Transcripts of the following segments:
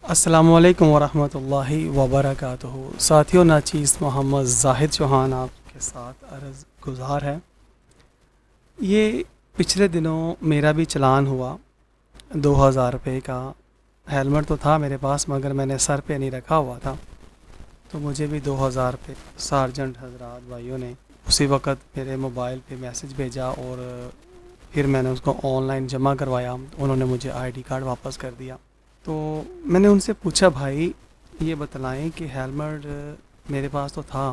السلام علیکم ورحمۃ اللہ وبرکاتہ۔ ساتھیوں، ناچیز محمد زاہد چوہان آپ کے ساتھ عرض گزار ہے۔ یہ پچھلے دنوں میرا بھی چلان ہوا 2000 روپے کا۔ ہیلمٹ تو تھا میرے پاس مگر میں نے سر پہ نہیں رکھا ہوا تھا، تو مجھے بھی 2000 روپے سارجنٹ حضرات بھائیوں نے اسی وقت میرے موبائل پہ میسج بھیجا، اور پھر میں نے اس کو آن لائن جمع کروایا۔ انہوں نے مجھے آئی ڈی کارڈ واپس کر دیا۔ تو میں نے ان سے پوچھا، بھائی یہ بتلائیں کہ ہیلمٹ میرے پاس تو تھا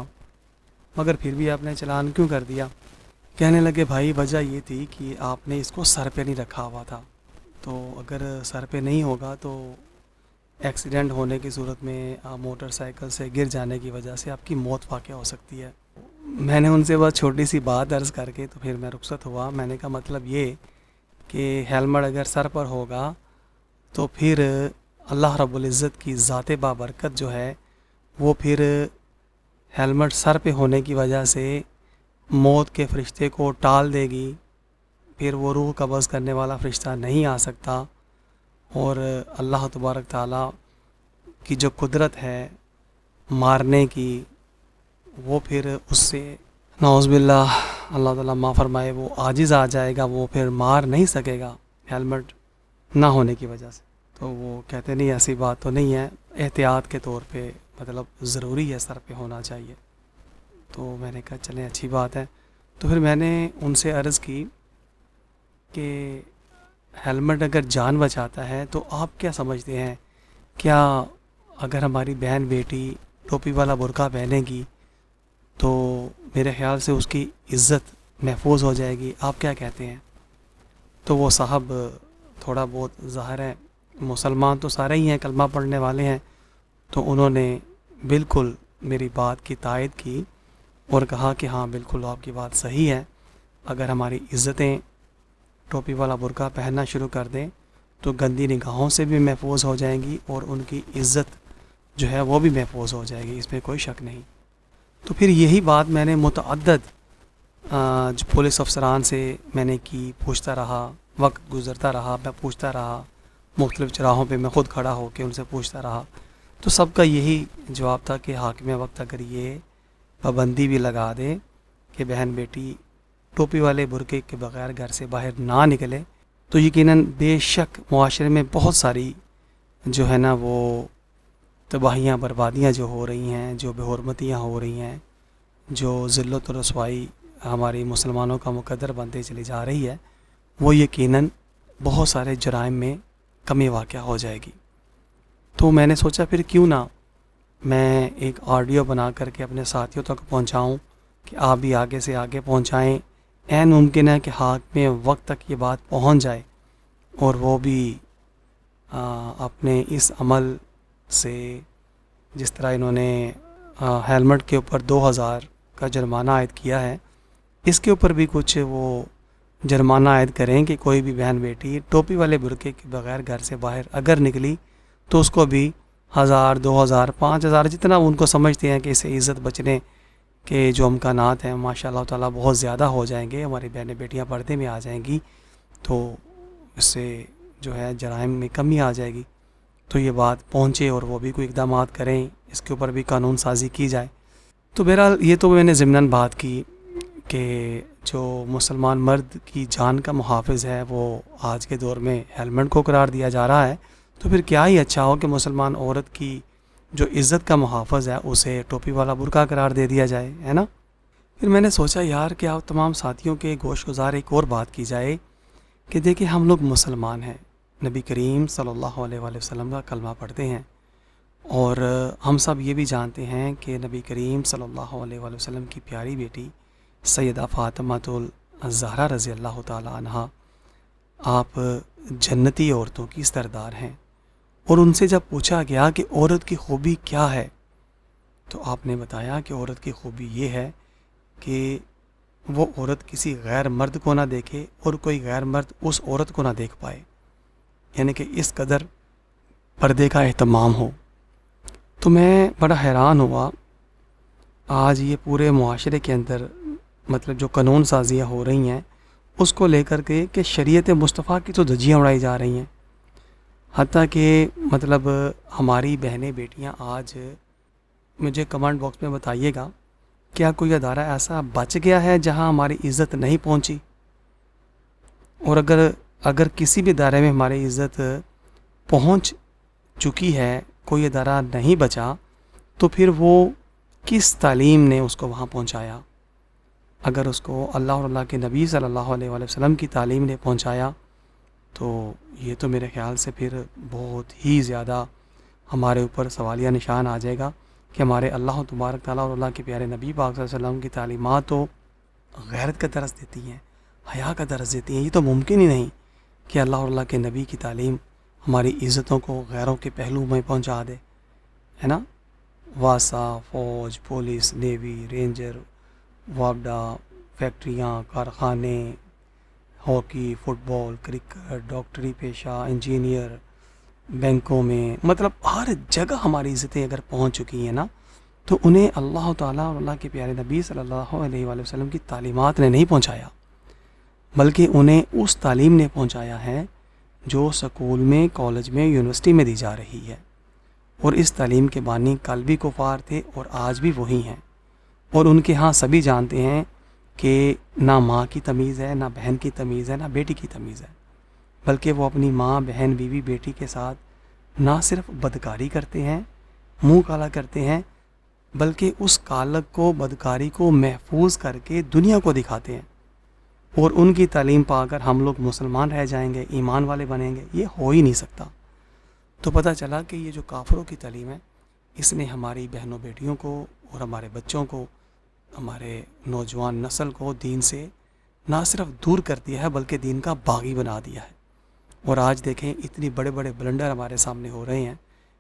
مگر پھر بھی آپ نے چلان کیوں کر دیا؟ کہنے لگے، بھائی وجہ یہ تھی کہ آپ نے اس کو سر پہ نہیں رکھا ہوا تھا، تو اگر سر پہ نہیں ہوگا تو ایکسیڈنٹ ہونے کی صورت میں موٹر سائیکل سے گر جانے کی وجہ سے آپ کی موت واقع ہو سکتی ہے۔ میں نے ان سے بس چھوٹی سی بات عرض کر کے تو پھر میں رخصت ہوا۔ میں نے کہا مطلب یہ کہ ہیلمٹ اگر سر پر ہوگا تو پھر اللہ رب العزت کی ذات بابرکت جو ہے وہ پھر ہیلمٹ سر پہ ہونے کی وجہ سے موت کے فرشتے کو ٹال دے گی، پھر وہ روح قبض کرنے والا فرشتہ نہیں آ سکتا، اور اللہ تبارک تعالیٰ کی جو قدرت ہے مارنے کی وہ پھر اس سے نعوذ باللہ اللہ تعالیٰ معاف فرمائے وہ عاجز آ جائے گا، وہ پھر مار نہیں سکے گا ہیلمٹ نہ ہونے کی وجہ سے۔ تو وہ کہتے نہیں ایسی بات تو نہیں ہے، احتیاط کے طور پہ مطلب ضروری ہے سر پہ ہونا چاہیے۔ تو میں نے کہا چلیں اچھی بات ہے۔ تو پھر میں نے ان سے عرض کی کہ ہیلمٹ اگر جان بچاتا ہے تو آپ کیا سمجھتے ہیں، کیا اگر ہماری بہن بیٹی ٹوپی والا برقع پہنے گی تو میرے خیال سے اس کی عزت محفوظ ہو جائے گی؟ آپ کیا کہتے ہیں؟ تو وہ صاحب تھوڑا بہت ظاہر ہے مسلمان تو سارے ہی ہیں، کلمہ پڑھنے والے ہیں، تو انہوں نے بالکل میری بات کی تائید کی اور کہا کہ ہاں بالکل آپ کی بات صحیح ہے، اگر ہماری عزتیں ٹوپی والا برقع پہننا شروع کر دیں تو گندی نگاہوں سے بھی محفوظ ہو جائیں گی اور ان کی عزت جو ہے وہ بھی محفوظ ہو جائے گی، اس میں کوئی شک نہیں۔ تو پھر یہی بات میں نے متعدد جو پولیس افسران سے میں نے کی، پوچھتا رہا، وقت گزرتا رہا، میں پوچھتا رہا، مختلف چراہوں پہ میں خود کھڑا ہو کے ان سے پوچھتا رہا، تو سب کا یہی جواب تھا کہ حاکم وقت اگر یہ پابندی بھی لگا دے کہ بہن بیٹی ٹوپی والے برقعے کے بغیر گھر سے باہر نہ نکلے تو یقیناً بے شک معاشرے میں بہت ساری جو ہے نا وہ تباہیاں بربادیاں جو ہو رہی ہیں، جو بے حرمتیاں ہو رہی ہیں، جو ذلت و رسوائی ہماری مسلمانوں کا مقدر بنتے چلی جا رہی ہے، وہ یقیناً بہت سارے جرائم میں کمی واقع ہو جائے گی۔ تو میں نے سوچا پھر کیوں نہ میں ایک آڈیو بنا کر کے اپنے ساتھیوں تک پہنچاؤں کہ آپ بھی آگے سے آگے پہنچائیں۔ عین ممکن ہے کہ حاکم وقت تک یہ بات پہنچ جائے اور وہ بھی اپنے اس عمل سے، جس طرح انہوں نے ہیلمٹ کے اوپر 2000 کا جرمانہ عائد کیا ہے، اس کے اوپر بھی کچھ وہ جرمانہ عائد کریں کہ کوئی بھی بہن بیٹی ٹوپی والے برقعے کے بغیر گھر سے باہر اگر نکلی تو اس کو بھی 1000 2000 5000 جتنا ان کو سمجھتے ہیں کہ اسے عزت بچنے کے جو امکانات ہیں ماشاء اللہ تعالیٰ بہت زیادہ ہو جائیں گے، ہماری بہنیں بیٹیاں پردے میں آ جائیں گی، تو اس سے جو ہے جرائم میں کمی آ جائے گی۔ تو یہ بات پہنچے اور وہ بھی کوئی اقدامات کریں، اس کے اوپر بھی قانون سازی کی جائے۔ تو بہرحال یہ تو میں نے ضمناً بات کی کہ جو مسلمان مرد کی جان کا محافظ ہے وہ آج کے دور میں ہیلمٹ کو قرار دیا جا رہا ہے، تو پھر کیا ہی اچھا ہو کہ مسلمان عورت کی جو عزت کا محافظ ہے اسے ٹوپی والا برقع قرار دے دیا جائے، ہے نا۔ پھر میں نے سوچا یار کہ آپ تمام ساتھیوں کے گوش گزار ایک اور بات کی جائے کہ دیکھیں ہم لوگ مسلمان ہیں، نبی کریم صلی اللہ علیہ وآلہ وسلم کا کلمہ پڑھتے ہیں، اور ہم سب یہ بھی جانتے ہیں کہ نبی کریم صلی اللہ علیہ وآلہ وسلم کی پیاری بیٹی سیدہ فاطمہ الزہرا رضی اللہ تعالی عنہا آپ جنتی عورتوں کی سردار ہیں، اور ان سے جب پوچھا گیا کہ عورت کی خوبی کیا ہے تو آپ نے بتایا کہ عورت کی خوبی یہ ہے کہ وہ عورت کسی غیر مرد کو نہ دیکھے اور کوئی غیر مرد اس عورت کو نہ دیکھ پائے، یعنی کہ اس قدر پردے کا اہتمام ہو۔ تو میں بڑا حیران ہوا، آج یہ پورے معاشرے کے اندر مطلب جو قانون سازیاں ہو رہی ہیں اس کو لے کر کے کہ شریعت مصطفیٰ کی تو دھجیاں اڑائی جا رہی ہیں۔ حتیٰ کہ مطلب ہماری بہنیں بیٹیاں آج مجھے کمنٹ باکس میں بتائیے گا، کیا کوئی ادارہ ایسا بچ گیا ہے جہاں ہماری عزت نہیں پہنچی؟ اور اگر کسی بھی ادارے میں ہماری عزت پہنچ چکی ہے، کوئی ادارہ نہیں بچا، تو پھر وہ کس تعلیم نے اس کو وہاں پہنچایا؟ اگر اس کو اللہ اور اللہ کے نبی صلی اللہ علیہ وآلہ وسلم کی تعلیم نے پہنچایا تو یہ تو میرے خیال سے پھر بہت ہی زیادہ ہمارے اوپر سوالیہ نشان آ جائے گا کہ ہمارے اللہ تبارک تعالیٰ اور اللہ کے پیارے نبی پاک صلی اللہ علیہ وسلم کی تعلیمات تو غیرت کا درس دیتی ہیں، حیا کا درس دیتی ہیں۔ یہ تو ممکن ہی نہیں کہ اللہ اور اللہ کے نبی کی تعلیم ہماری عزتوں کو غیروں کے پہلو میں پہنچا دے، ہے نا؟ واسا، فوج، پولیس، نیوی، رینجر، وابڈا، فیکٹریاں، کارخانے، ہاکی، فٹ بال، کرکٹ، ڈاکٹری پیشہ، انجینئر، بینکوں میں، مطلب ہر جگہ ہماری عزتیں اگر پہنچ چکی ہیں نا، تو انہیں اللہ تعالیٰ اور اللہ کے پیارے نبی صلی اللہ علیہ وآلہ وسلم کی تعلیمات نے نہیں پہنچایا، بلکہ انہیں اس تعلیم نے پہنچایا ہے جو سکول میں، کالج میں، یونیورسٹی میں دی جا رہی ہے۔ اور اس تعلیم کے بانی کل بھی کفار تھے اور آج بھی وہی ہیں، اور ان کے ہاں سبھی جانتے ہیں کہ نہ ماں کی تمیز ہے، نہ بہن کی تمیز ہے، نہ بیٹی کی تمیز ہے، بلکہ وہ اپنی ماں، بہن، بیوی، بیٹی کے ساتھ نہ صرف بدکاری کرتے ہیں، منہ کالا کرتے ہیں، بلکہ اس کالک کو، بدکاری کو محفوظ کر کے دنیا کو دکھاتے ہیں۔ اور ان کی تعلیم پا کر ہم لوگ مسلمان رہ جائیں گے، ایمان والے بنیں گے، یہ ہو ہی نہیں سکتا۔ تو پتہ چلا کہ یہ جو کافروں کی تعلیم ہے، اس نے ہماری بہنوں بیٹیوں کو اور ہمارے بچوں کو، ہمارے نوجوان نسل کو دین سے نہ صرف دور کر دیا ہے بلکہ دین کا باغی بنا دیا ہے۔ اور آج دیکھیں اتنی بڑے بڑے بلنڈر ہمارے سامنے ہو رہے ہیں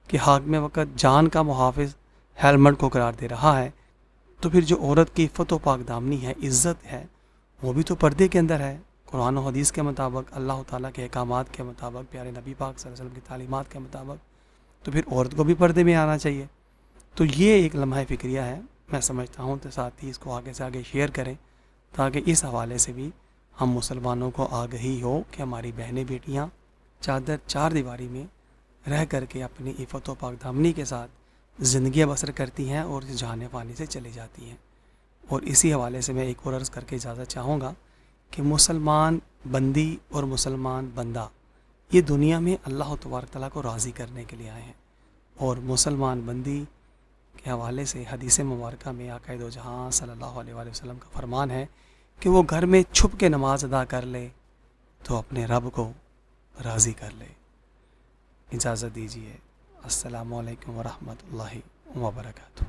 کہ حاکم وقت جان کا محافظ ہیلمٹ کو قرار دے رہا ہے، تو پھر جو عورت کی عفت و پاک دامنی ہے، عزت ہے، وہ بھی تو پردے کے اندر ہے، قرآن و حدیث کے مطابق، اللہ تعالیٰ کے احکامات کے مطابق، پیارے نبی پاک صلی اللہ علیہ وسلم کی تعلیمات کے مطابق، تو پھر عورت کو بھی پردے میں آنا چاہیے۔ تو یہ ایک لمحہ فکریہ ہے، میں سمجھتا ہوں تو ساتھی اس کو آگے سے آگے شیئر کریں تاکہ اس حوالے سے بھی ہم مسلمانوں کو آگہی ہو کہ ہماری بہنیں بیٹیاں چادر چار دیواری میں رہ کر کے اپنی عفت و پاک دامنی کے ساتھ زندگیاں بسر کرتی ہیں اور اس جہان فانی سے چلی جاتی ہیں۔ اور اسی حوالے سے میں ایک اور عرض کر کے اجازت چاہوں گا کہ مسلمان بندی اور مسلمان بندہ یہ دنیا میں اللہ تبارک تعالیٰ کو راضی کرنے کے لیے آئے ہیں، اور مسلمان بندی کے حوالے سے حدیث مبارکہ میں آقا دو جہاں صلی اللہ علیہ وآلہ وسلم کا فرمان ہے کہ وہ گھر میں چھپ کے نماز ادا کر لے تو اپنے رب کو راضی کر لے۔ اجازت دیجیے، السلام علیکم ورحمۃ اللہ وبرکاتہ۔